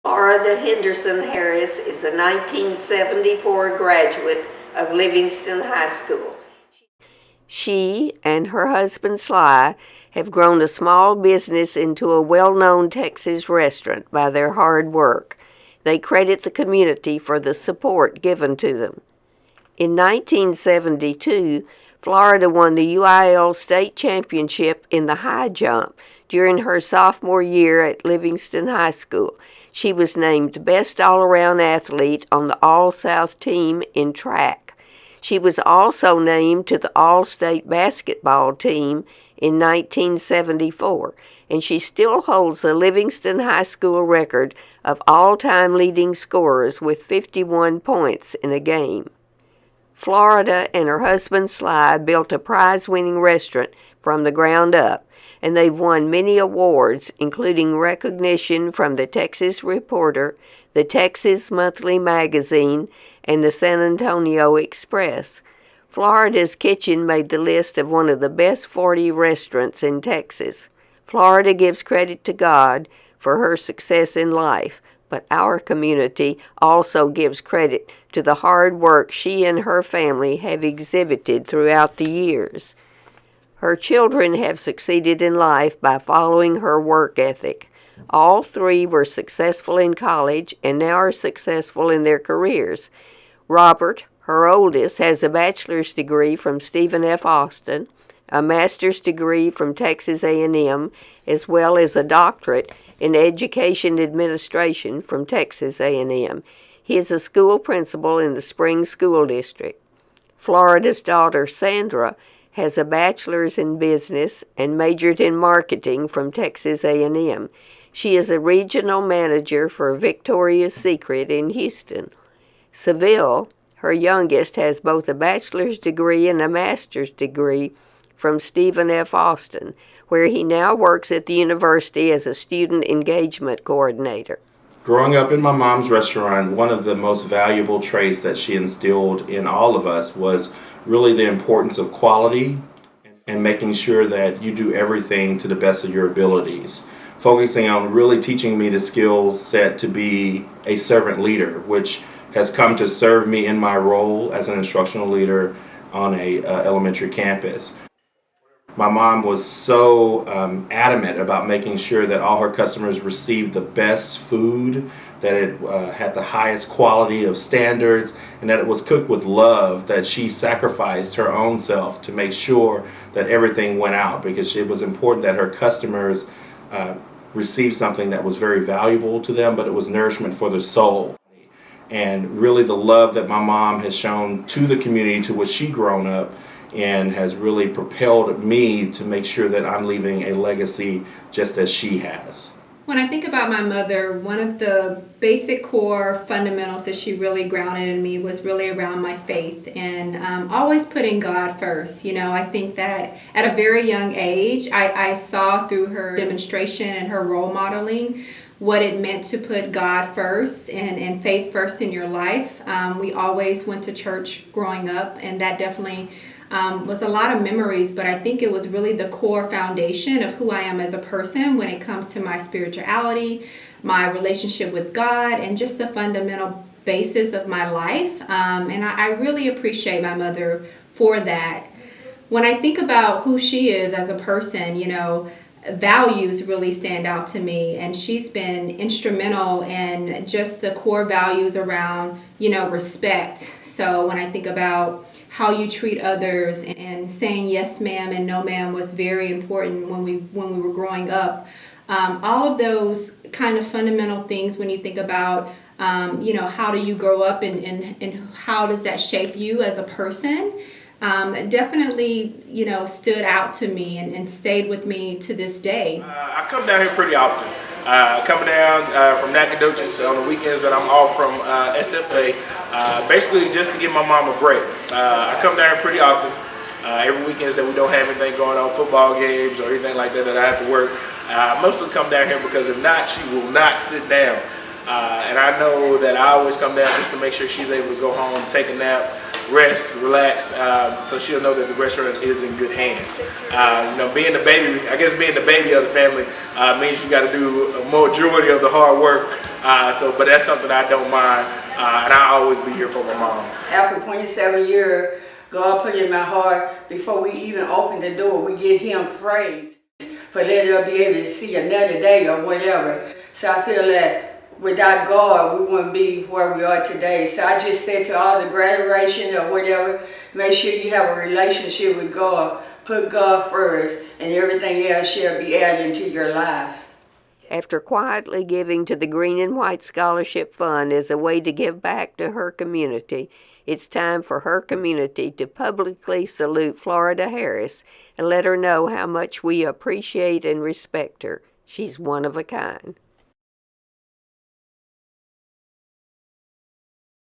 Florida Henderson Harris is a 1974 graduate of Livingston High School. She and her husband Sly have grown a small business into a well-known Texas restaurant by their hard work. They credit the community for the support given to them. In 1972, Florida won the UIL state championship in the high jump during her sophomore year at Livingston High School. She was named Best All-Around Athlete on the All-South team in track. She was also named to the All-State basketball team in 1974, and she still holds the Livingston High School record of all-time leading scorers with 51 points in a game. Florida and her husband Sly built a prize-winning restaurant from the ground up, and they've won many awards, including recognition from the Texas Reporter, the Texas Monthly Magazine, and the San Antonio Express. Florida's kitchen made the list of one of the best 40 restaurants in Texas. Florida gives credit to God for her success in life, but our community also gives credit to the hard work she and her family have exhibited throughout the years. Her children have succeeded in life by following her work ethic. All three were successful in college and now are successful in their careers. Robert, her oldest, has a bachelor's degree from Stephen F. Austin, a master's degree from Texas A&M, as well as a doctorate in education administration from Texas A&M. He is a school principal in the Spring School District. Florida's daughter, Sandra, has a bachelor's in business and majored in marketing from Texas A&M. She is a regional manager for Victoria's Secret in Houston. Seville, her youngest, has both a bachelor's degree and a master's degree from Stephen F. Austin, where he now works at the university as a student engagement coordinator. Growing up in my mom's restaurant, one of the most valuable traits that she instilled in all of us was really the importance of quality and making sure that you do everything to the best of your abilities. Focusing on really teaching me the skill set to be a servant leader, which has come to serve me in my role as an instructional leader on a elementary campus. My mom was so adamant about making sure that all her customers received the best food, that it had the highest quality of standards, and that it was cooked with love, that she sacrificed her own self to make sure that everything went out, because it was important that her customers received something that was very valuable to them, but it was nourishment for their soul. And really the love that my mom has shown to the community to which she grown up and has really propelled me to make sure that I'm leaving a legacy just as she has. When I think about my mother, one of the basic core fundamentals that she really grounded in me was really around my faith and always putting God first. You know, I think that at a very young age, I saw through her demonstration and her role modeling what it meant to put God first and faith first in your life. We always went to church growing up, and that definitely was a lot of memories, but I think it was really the core foundation of who I am as a person when it comes to my spirituality, my relationship with God, and just the fundamental basis of my life. And I really appreciate my mother for that. When I think about who she is as a person, you know, values really stand out to me, and she's been instrumental in just the core values around, you know, respect. So when I think about how you treat others and saying yes ma'am and no ma'am was very important when we were growing up. All of those kind of fundamental things when you think about you know, how do you grow up and how does that shape you as a person, definitely, you know, stood out to me and stayed with me to this day. I come down here pretty often. Coming down from Nacogdoches on the weekends that I'm off from SFA, basically just to give my mom a break. I come down here pretty often. Every weekends that we don't have anything going on, football games or anything like that that I have to work, I mostly come down here because if not, she will not sit down. And I know that I always come down just to make sure she's able to go home, take a nap, rest, relax, so she'll know that the restaurant is in good hands. You know, being the baby, I guess being the baby of the family means you got to do a majority of the hard work But that's something I don't mind, and I'll always be here for my mom. After 27 years, God put in my heart, before we even open the door, we give Him praise for letting us be able to see another day or whatever. So I feel that without God, we wouldn't be where we are today. So I just said to all the graduation or whatever, make sure you have a relationship with God. Put God first, and everything else shall be added into your life. After quietly giving to the Green and White Scholarship Fund as a way to give back to her community, it's time for her community to publicly salute Florida Harris and let her know how much we appreciate and respect her. She's one of a kind.